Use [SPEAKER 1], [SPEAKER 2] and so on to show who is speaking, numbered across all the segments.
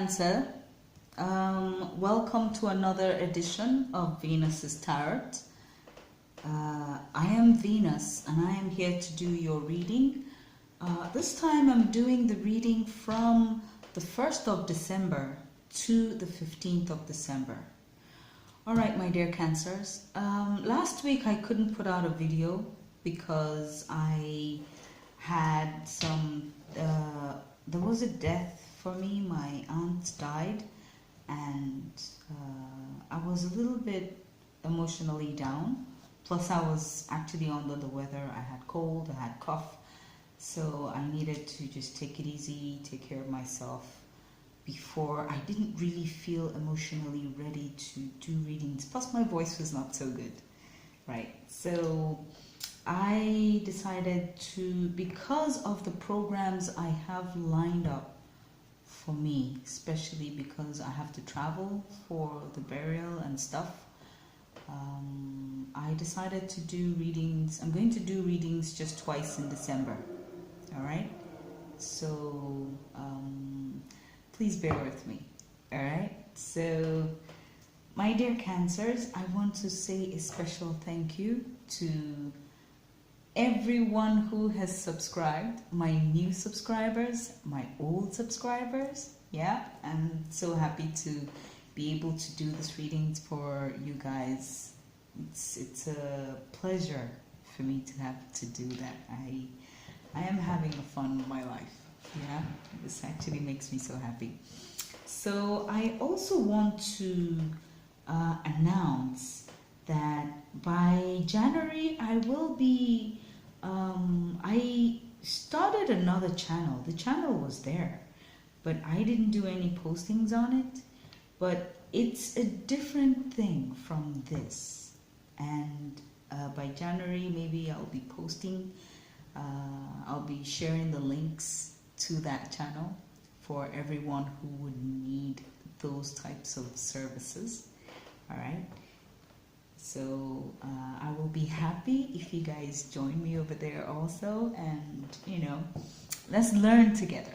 [SPEAKER 1] Cancer, welcome to another edition of Venus's Tarot. I am Venus and I am here to do your reading. This time I'm doing the reading from the 1st of December to the 15th of December. Alright, my dear Cancers, last week I couldn't put out a video because I had some, there was a death for me. My aunt died and I was a little bit emotionally down. Plus I was actually under the weather. I had cold, I had cough. So I needed to just take it easy, take care of myself before I didn't really feel emotionally ready to do readings. Plus my voice was not so good, right? So I decided to, because of the programs I have lined up for me, especially because I have to travel for the burial and stuff, I decided to do readings. I'm going to do readings just twice in December. All right, so please bear with me. All right, so my dear Cancers, I want to say a special thank you to everyone who has subscribed, my new subscribers, my old subscribers. Yeah, I'm so happy to be able to do this readings for you guys. It's a pleasure for me to have to do that. I am having fun with my life. Yeah, this actually makes me so happy. So I also want to announce that by January I will be I started another channel. The channel was there, but I didn't do any postings on it. But it's a different thing from this, and by January maybe I'll be posting. I'll be sharing the links to that channel for everyone who would need those types of services. All right. So I will be happy if you guys join me over there also, and you know, let's learn together.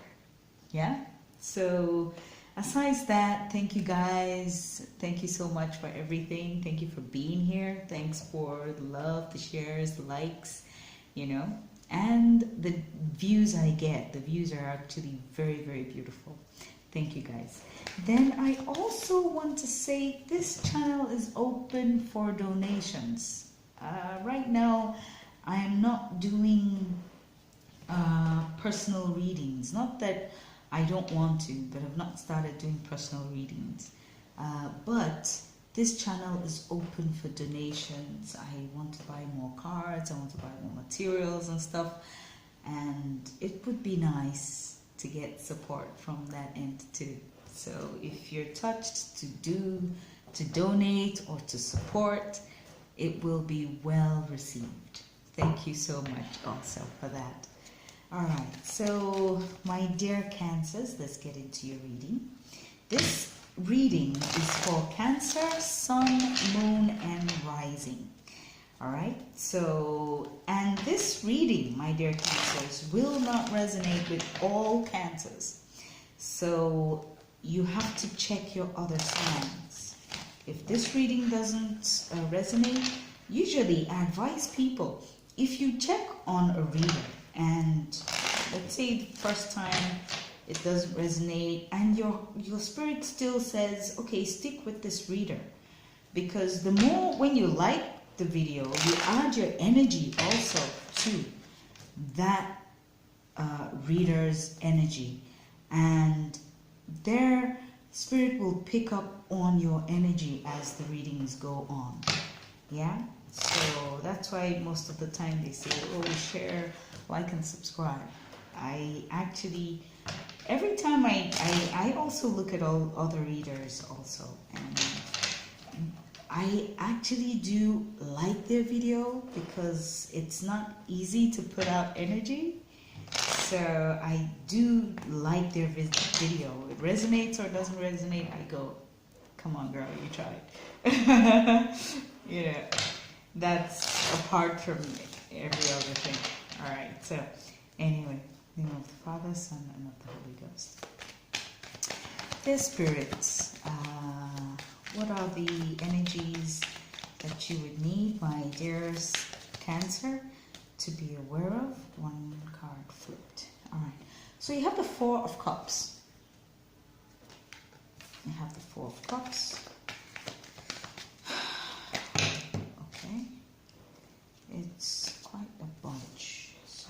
[SPEAKER 1] Yeah. So aside that, thank you guys. Thank you so much for everything. Thank you for being here. Thanks for the love, the shares, the likes, you know, and the views I get. The views are actually very, very beautiful. Thank you guys. Then I also want to say this channel is open for donations. Right now I am not doing personal readings. Not that I don't want to, but I've not started doing personal readings. But this channel is open for donations. I want to buy more cards, I want to buy more materials and stuff, and it would be nice to get support from that end too. So if you're touched to donate or to support, it will be well received. Thank you so much also for that. All right, so my dear Cancers, let's get into your reading. This reading is for Cancer, Sun, Moon, and Rising. All right, so, and this reading, my dear Cancers, will not resonate with all Cancers. So you have to check your other signs. If this reading doesn't resonate, usually I advise people, if you check on a reader and let's say the first time it doesn't resonate and your spirit still says, okay, stick with this reader, because the more, when you like the video, you add your energy also to that reader's energy, and their spirit will pick up on your energy as the readings go on. Yeah, so that's why most of the time they say, oh, share, like, and subscribe. I actually, every time I also look at all other readers also, and I actually do like their video because it's not easy to put out energy. So I do like their video. It resonates or doesn't resonate, I go, come on girl, you tried. Yeah, that's apart from every other thing. All right, so anyway, in the name of the Father, Son, and of the Holy Ghost. Dear spirits, what are the energies that you would need, my dearest Cancer, to be aware of? One card flipped. All right. So you have the Four of Cups. You have the Four of Cups. Okay. It's quite a bunch. So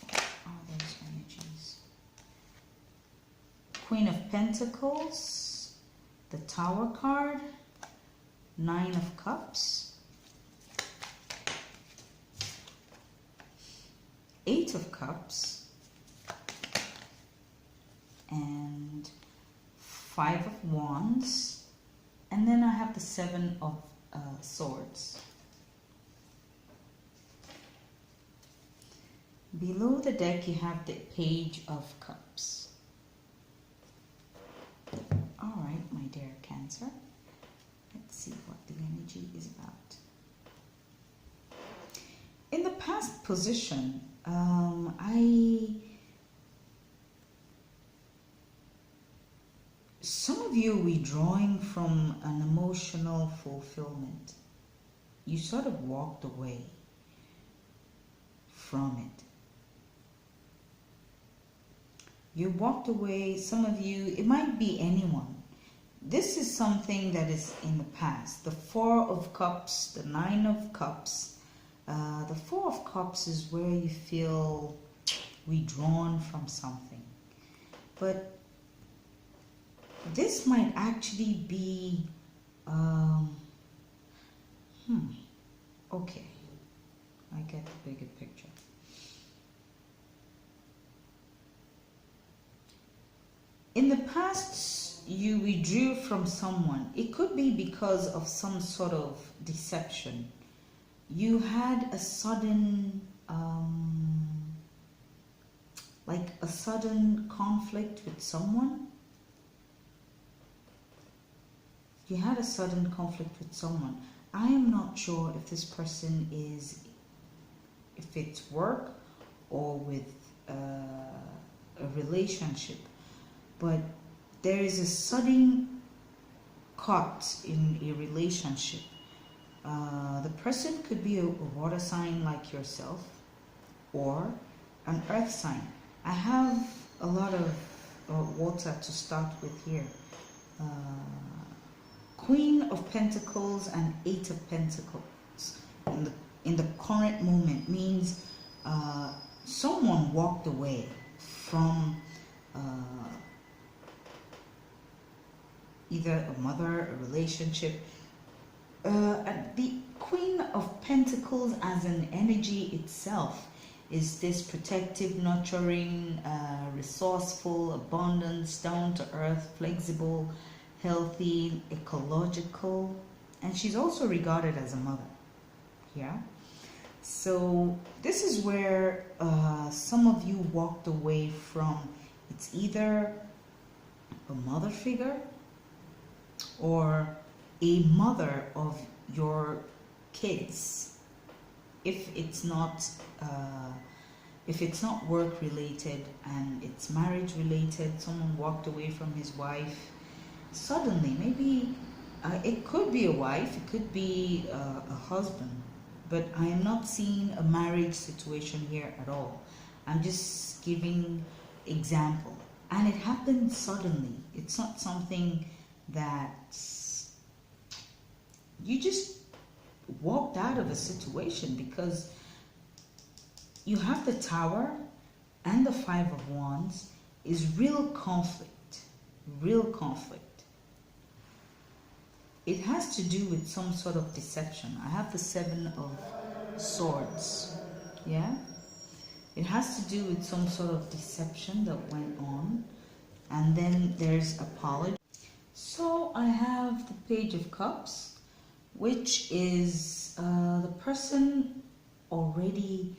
[SPEAKER 1] what are those energies? Queen of Pentacles, the Tower card, Nine of Cups, Eight of Cups, and Five of Wands, and then I have the Seven of Swords. Below the deck you have the Page of Cups. All right, my dear Cancer. Let's see what the energy is about. In the past position, some of you are withdrawing from an emotional fulfillment. You sort of walked away from it. You walked away, some of you, it might be anyone. This is something that is in the past. The Four of Cups, the Nine of Cups. The Four of Cups is where you feel withdrawn from something. But this might actually be, okay, I get the bigger picture. In the past, you withdrew from someone. It could be because of some sort of deception. You had a sudden, like a sudden conflict with someone. You had a sudden conflict with someone. I am not sure if this person is, if it's work or with a relationship. But there is a sudden cut in a relationship. The person could be a water sign like yourself or an earth sign. I have a lot of water to start with here. Queen of Pentacles and Eight of Pentacles in the current moment means someone walked away from either a mother, a relationship. The Queen of Pentacles as an energy itself is this protective, nurturing, resourceful, abundance, down to earth, flexible, healthy, ecological, and she's also regarded as a mother. Yeah. So this is where some of you walked away from. It's either a mother figure or a mother of your kids. If it's not work related and it's marriage related, someone walked away from his wife suddenly. Maybe it could be a wife, it could be a husband, but I am not seeing a marriage situation here at all. I'm just giving example, and it happened suddenly. It's not something that you just walked out of a situation, because you have the Tower and the Five of Wands is real conflict. It has to do with some sort of deception. I have the Seven of Swords. Yeah, it has to do with some sort of deception that went on, and then there's apology. So I have the Page of Cups, which is the person already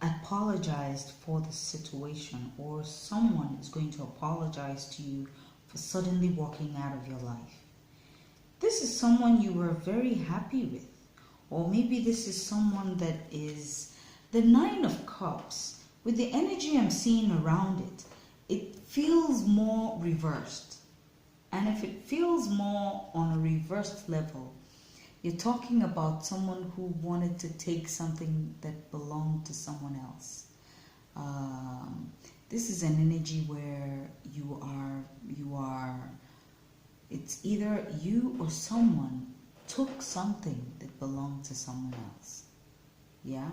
[SPEAKER 1] apologized for the situation, or someone is going to apologize to you for suddenly walking out of your life. This is someone you were very happy with, or maybe this is someone that is the Nine of Cups. With the energy I'm seeing around it, it feels more reversed. And if it feels more on a reversed level, you're talking about someone who wanted to take something that belonged to someone else. This is an energy where it's either you or someone took something that belonged to someone else. Yeah?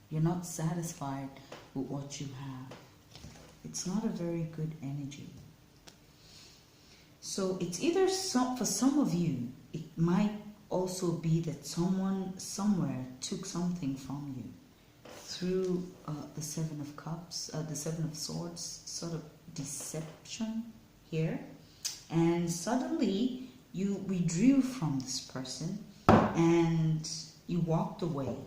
[SPEAKER 1] You're not satisfied with what you have. It's not a very good energy. So it's either for some of you, it might also be that someone somewhere took something from you through the Seven of Cups, the Seven of Swords, sort of deception here. And suddenly you withdrew from this person and you walked away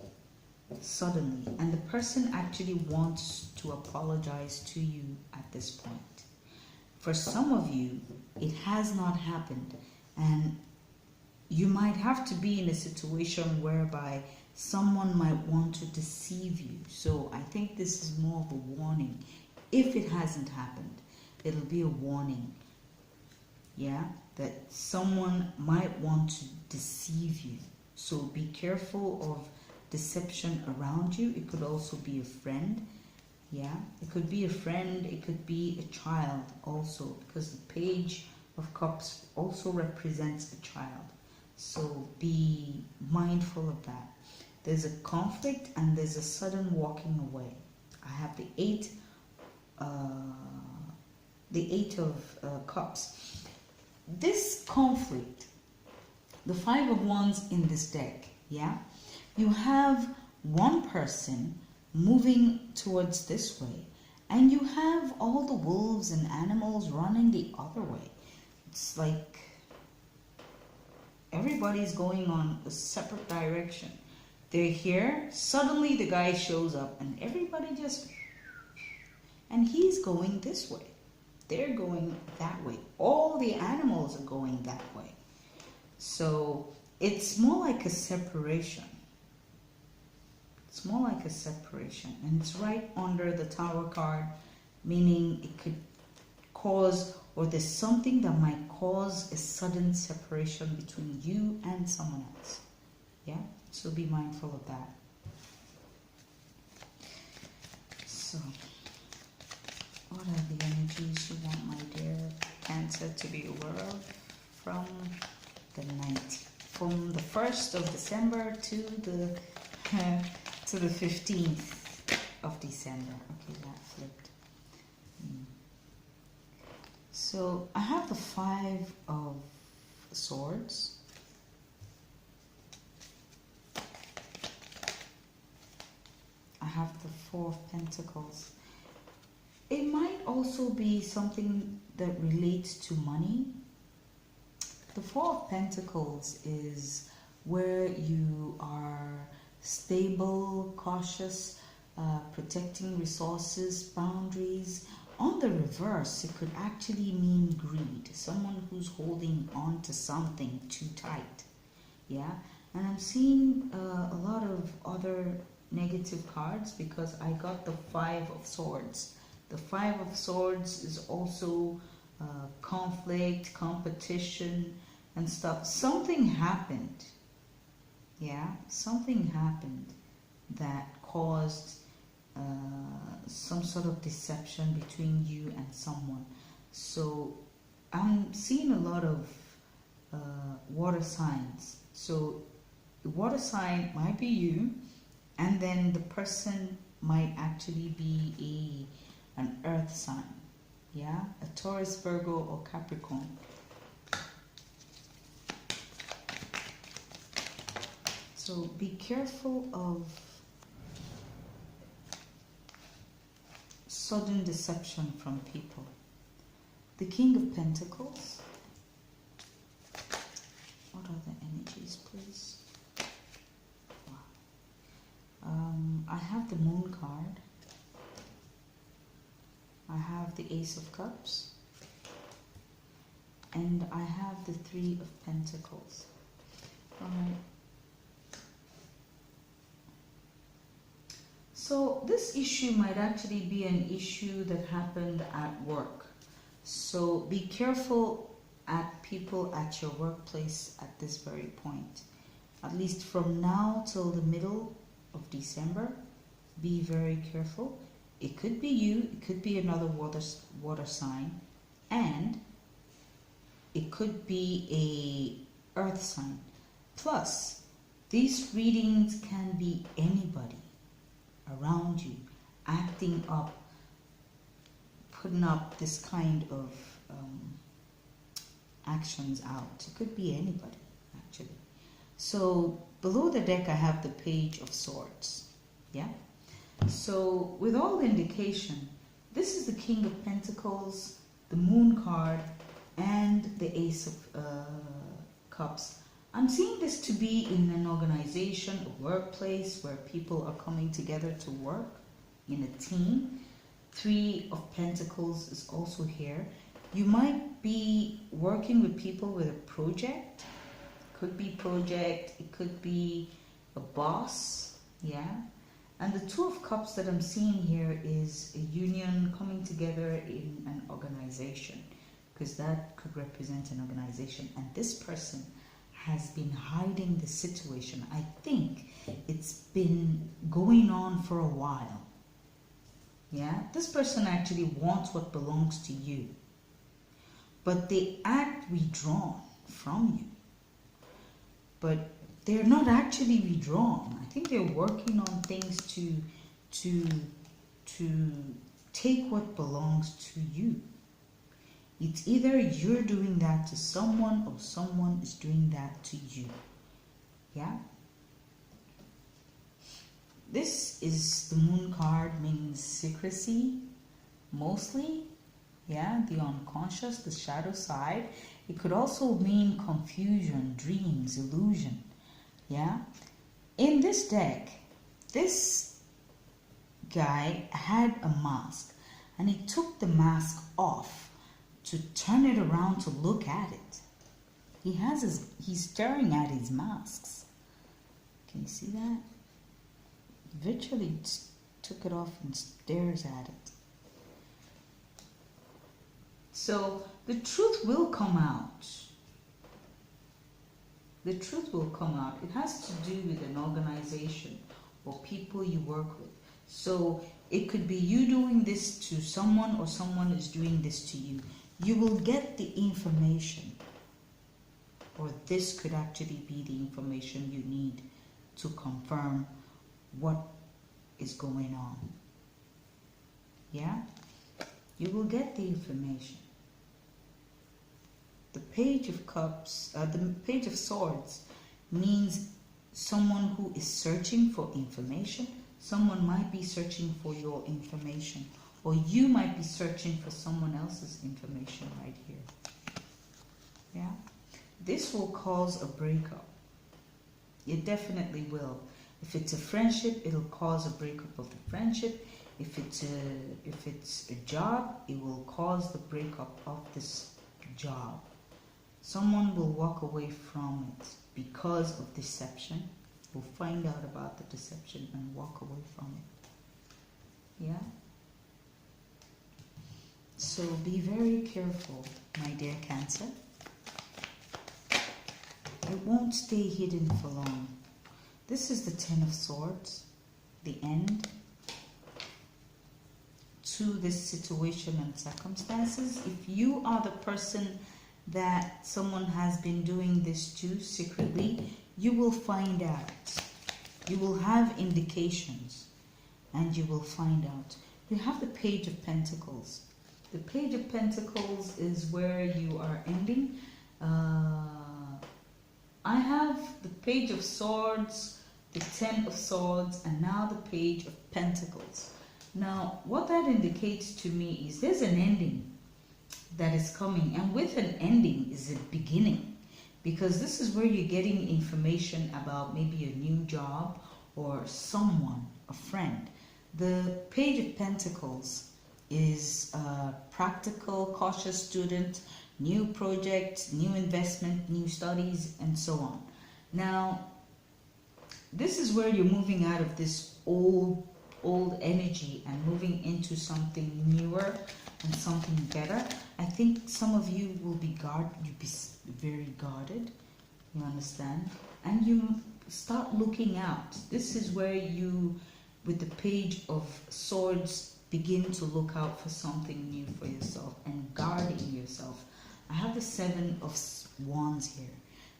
[SPEAKER 1] suddenly. And the person actually wants to apologize to you at this point. For some of you, it has not happened, and you might have to be in a situation whereby someone might want to deceive you. So I think this is more of a warning. If it hasn't happened, it'll be a warning. Yeah, that someone might want to deceive you. So be careful of deception around you. It could also be a friend. Yeah, it could be a friend, it could be a child also, because the Page of Cups also represents a child. So be mindful of that. There's a conflict and there's a sudden walking away. I have the Eight of Cups. This conflict, the Five of Wands in this deck, yeah, you have one person moving towards this way, and you have all the wolves and animals running the other way. It's like everybody's going on a separate direction. They're here, suddenly the guy shows up and everybody just, and he's going this way, they're going that way, all the animals are going that way. So it's more like a separation. It's more like a separation, and it's right under the Tower card, meaning it could cause, or there's something that might cause a sudden separation between you and someone else. Yeah, so be mindful of that. So, what are the energies you want, my dear Cancer, to be aware of from the 1st of December to the 15th of December. Okay, that flipped. So I have the Five of Swords. I have the Four of Pentacles. It might also be something that relates to money. The Four of Pentacles is where you are stable, cautious, protecting resources, boundaries. On the reverse, it could actually mean greed. Someone who's holding on to something too tight. Yeah, and I'm seeing a lot of other negative cards because I got the Five of Swords. The Five of Swords is also conflict, competition, and stuff. Something happened. Yeah, something happened that caused some sort of deception between you and someone. So I'm seeing a lot of water signs. So the water sign might be you, and then the person might actually be an earth sign. Yeah, a Taurus, Virgo, or Capricorn. So be careful of sudden deception from people. The King of Pentacles. What are the energies, please? Wow. I have the Moon card. I have the Ace of Cups. And I have the Three of Pentacles. Alright. So this issue might actually be an issue that happened at work. So be careful at people at your workplace at this very point. At least from now till the middle of December, be very careful. It could be you, it could be another water sign, and it could be a earth sign. Plus, these readings can be anybody around you acting up, putting up this kind of actions out. It could be anybody, actually. So below the deck I have the Page of Swords. Yeah. So with all indication, this is the King of Pentacles, the Moon card, and the Ace of Cups. I'm seeing this to be in an organization, a workplace where people are coming together to work in a team. Three of Pentacles is also here. You might be working with people with a project. Could be project, it could be a boss, yeah. And the Two of Cups that I'm seeing here is a union coming together in an organization, because that could represent an organization. And this person has been hiding the situation. I think it's been going on for a while. Yeah, this person actually wants what belongs to you, but they act withdrawn from you. But they're not actually withdrawn. I think they're working on things to take what belongs to you. It's either you're doing that to someone or someone is doing that to you. Yeah? This is the Moon card, means secrecy, mostly. Yeah, the unconscious, the shadow side. It could also mean confusion, dreams, illusion. Yeah? In this deck, this guy had a mask and he took the mask off to turn it around to look at it. He's staring at his masks. Can you see that? Virtually took it off and stares at it. So the truth will come out. The truth will come out. It has to do with an organization or people you work with. So it could be you doing this to someone or someone is doing this to you. You will get the information, or this could actually be the information you need to confirm what is going on. Yeah? You will get the information. The Page of Cups, the Page of Swords means someone who is searching for information. Someone might be searching for your information, or you might be searching for someone else's information right here. Yeah? This will cause a breakup. It definitely will. If it's a friendship, it'll cause a breakup of the friendship. If it's a job, it will cause the breakup of this job. Someone will walk away from it because of deception. Will find out about the deception and walk away from it. Yeah? So be very careful, my dear Cancer. It won't stay hidden for long. This is the Ten of Swords, the end to this situation and circumstances. If you are the person that someone has been doing this to secretly, you will find out. You will have indications and you will find out. You have the Page of Pentacles. The Page of Pentacles is where you are ending. I have the Page of Swords, the Ten of Swords, and now the Page of Pentacles. Now, what that indicates to me is there's an ending that is coming, and with an ending is a beginning, because this is where you're getting information about maybe a new job or someone, a friend. The Page of Pentacles is a practical, cautious student, new project, new investment, new studies, and so on. Now, this is where you're moving out of this old old energy and moving into something newer and something better. I think some of you will be very guarded, you understand? And you start looking out. This is where you, with the Page of Swords, begin to look out for something new for yourself and guarding yourself. I have the Seven of Wands here.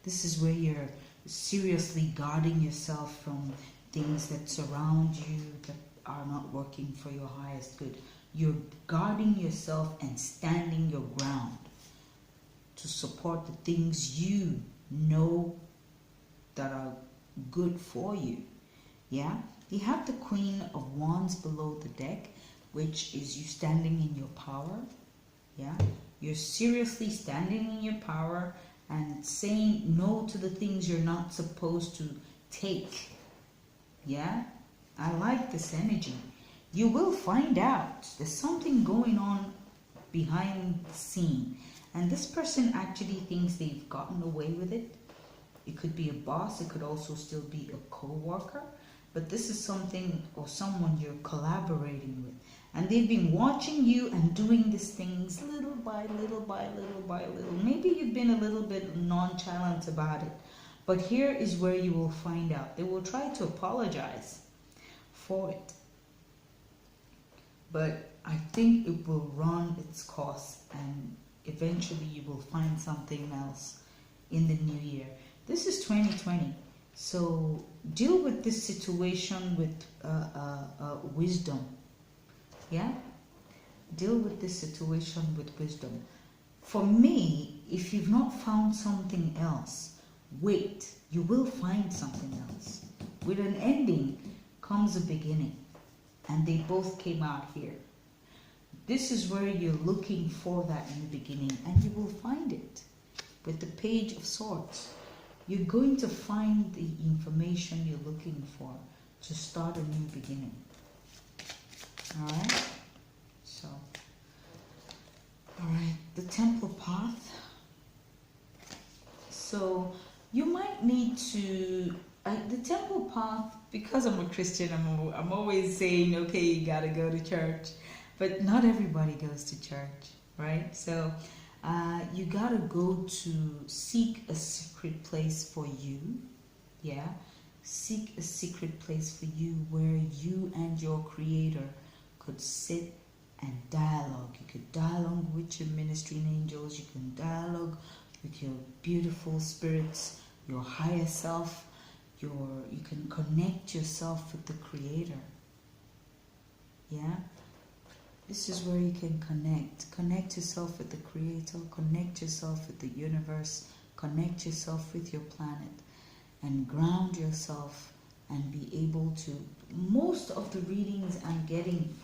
[SPEAKER 1] This is where you're seriously guarding yourself from things that surround you that are not working for your highest good. You're guarding yourself and standing your ground to support the things you know that are good for you. Yeah, you have the Queen of Wands below the deck, which is you standing in your power. Yeah, you're seriously standing in your power and saying no to the things you're not supposed to take. Yeah, I like this energy. You will find out there's something going on behind the scene, and this person actually thinks they've gotten away with it. It could be a boss, it could also still be a co-worker, but this is something or someone you're collaborating with, and they've been watching you and doing these things little by little by little by little. Maybe you've been a little bit nonchalant about it, but here is where you will find out. They will try to apologize for it, but I think it will run its course and eventually you will find something else in the new year. This is 2020, so deal with this situation with wisdom. Yeah, deal with this situation with wisdom. For me, if you've not found something else, wait, you will find something else. With an ending comes a beginning, and they both came out here. This is where you're looking for that new beginning, and you will find it. With the Page of Swords, you're going to find the information you're looking for to start a new beginning. Alright? So, alright, the Temple Path. So, you might need to, the Temple Path, because I'm a Christian, I'm always saying, okay, you gotta go to church. But not everybody goes to church, right? So, you gotta go to seek a secret place for you. Yeah, seek a secret place for you where you and your Creator could sit and dialogue. You could dialogue with your ministering angels. You can dialogue with your beautiful spirits, your higher self. You can connect yourself with the Creator. Yeah. This is where you can connect yourself with the Creator, connect yourself with the universe, connect yourself with your planet, and ground yourself and be able to. Most of the readings I'm getting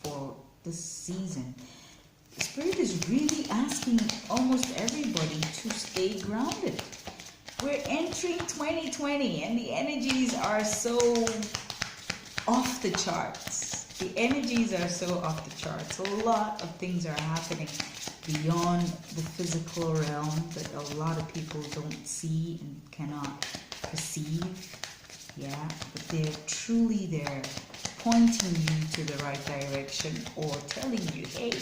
[SPEAKER 1] for this season, Spirit is really asking almost everybody to stay grounded. We're entering 2020 and the energies are so off the charts. The energies are so off the charts. A lot of things are happening beyond the physical realm that a lot of people don't see and cannot perceive. Yeah, but they're truly there, pointing you to the right direction or telling you, hey.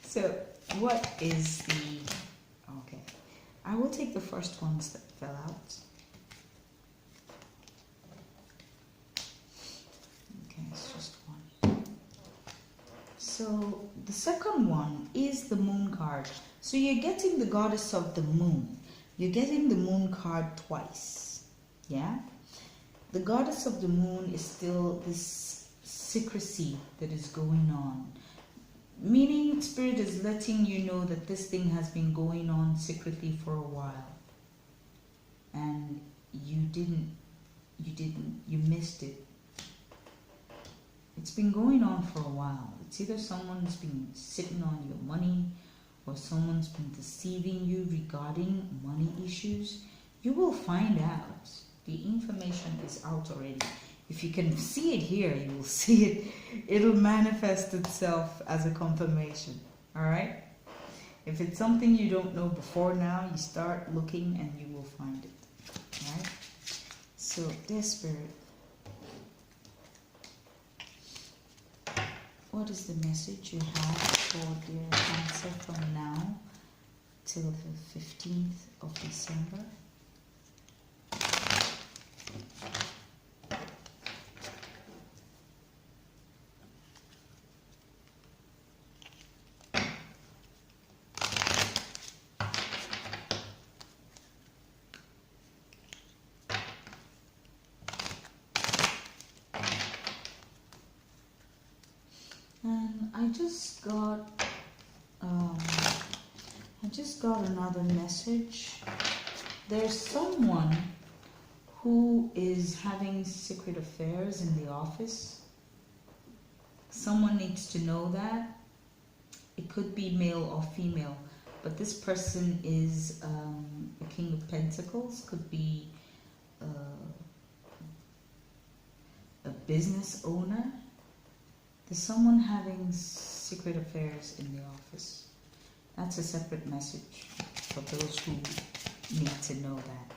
[SPEAKER 1] So, what is the... Okay. I will take the first ones that fell out. It's just one. So the second one is the Moon card. So you're getting the Goddess of the Moon. You're getting the Moon card twice. Yeah? The Goddess of the Moon is still this secrecy that is going on. Meaning Spirit is letting you know that this thing has been going on secretly for a while. And you missed it. It's been going on for a while. It's either someone's been sitting on your money or someone's been deceiving you regarding money issues. You will find out. The information is out already. If you can see it here, you will see it. It'll manifest itself as a confirmation. Alright? If it's something you don't know before now, you start looking and you will find it. Alright? So, dear Spirit, what is the message you have for dear Cancer from now till the 15th of December? And I just got another message. There's someone who is having secret affairs in the office. Someone needs to know that. It could be male or female, but this person is a King of Pentacles, could be a business owner. There's someone having secret affairs in the office. That's a separate message for those who need to know that.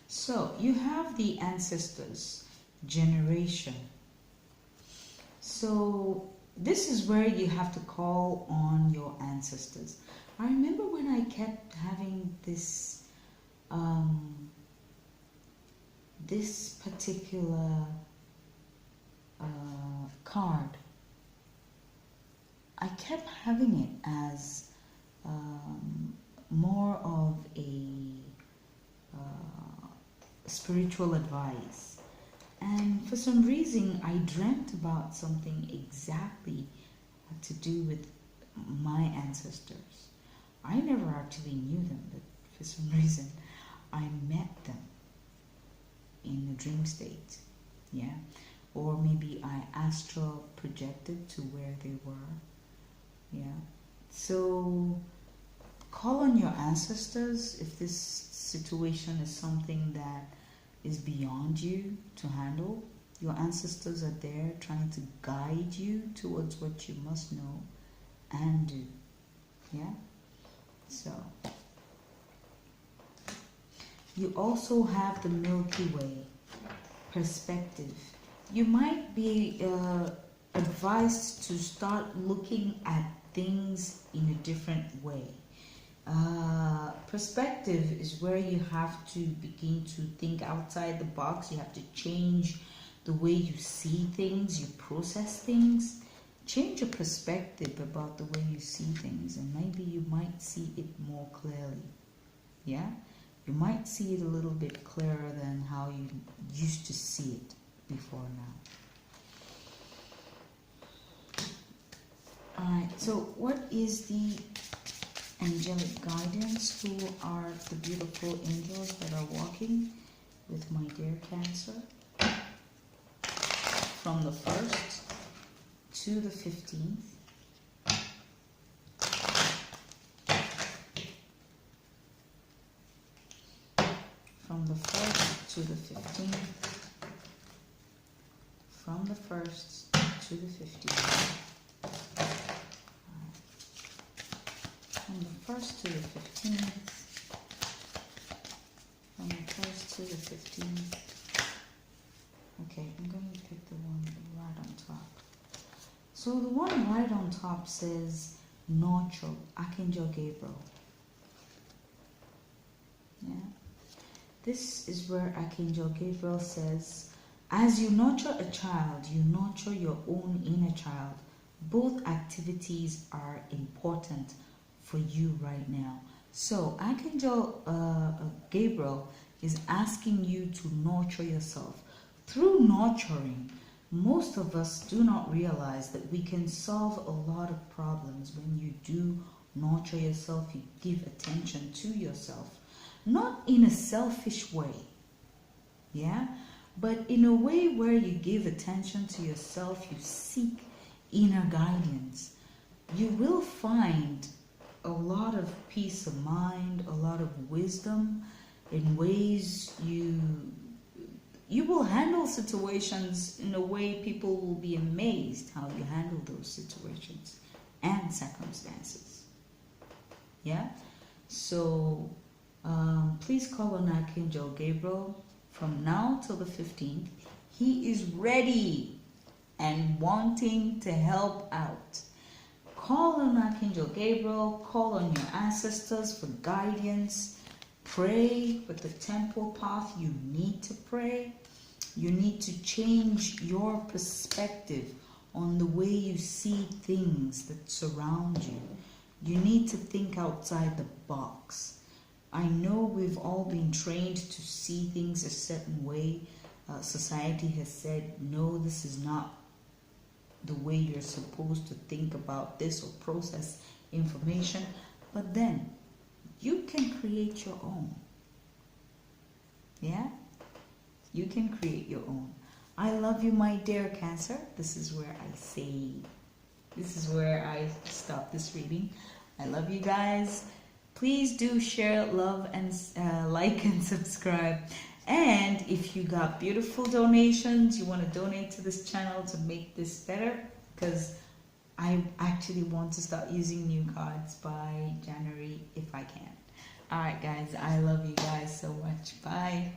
[SPEAKER 1] So you have the ancestors, generation. So this is where you have to call on your ancestors. I remember when I kept having this this particular card. I kept having it as more of a spiritual advice, and for some reason I dreamt about something exactly to do with my ancestors. I never actually knew them, but for some reason I met them in a dream state, yeah, or maybe I astral projected to where they were, yeah. So call on your ancestors if this situation is something that is beyond you to handle. Your ancestors are there trying to guide you towards what you must know and do, yeah. So you also have the Milky Way perspective. You might be advised to start looking at things in a different way. Perspective is where you have to begin to think outside the box. You have to change the way you see things, you process things. Change your perspective about the way you see things, and maybe you might see it more clearly. Yeah? You might see it a little bit clearer than how you used to see it before now. Alright, so what is the angelic guidance? Who are the beautiful angels that are walking with my dear Cancer? From the 1st to the 15th. From the 1st to the 15th. From the 1st to the 15th. From the 1st to the 15th. From the 1st to the 15th. Okay, I'm going to pick the one right on top. So the one right on top says nurture, Archangel Gabriel. Yeah. This is where Archangel Gabriel says, as you nurture a child, you nurture your own inner child. Both activities are important for you right now. So Archangel Gabriel is asking you to nurture yourself. Through nurturing, most of us do not realize that we can solve a lot of problems when you do nurture yourself, you give attention to yourself. Not in a selfish way, yeah, but in a way where you give attention to yourself, you seek inner guidance. You will find a lot of peace of mind, a lot of wisdom in ways you will handle situations in a way people will be amazed how you handle those situations and circumstances. Yeah? So please call on Archangel Gabriel from now till the 15th. He is ready and wanting to help out. Call on Archangel Gabriel, call on your ancestors for guidance. Pray with the temple path. You need to pray. You need to change your perspective on the way you see things that surround you. You need to think outside the box. I know we've all been trained to see things a certain way. Society has said, no, this is not the way you're supposed to think about this or process information. But then, you can create your own. Yeah? You can create your own. I love you, my dear Cancer. This is where I stop this reading. I love you guys. Please do share, love, and like and subscribe. And if you got beautiful donations, you want to donate to this channel to make this better, because I actually want to start using new cards by January if I can. Alright guys, I love you guys so much. Bye.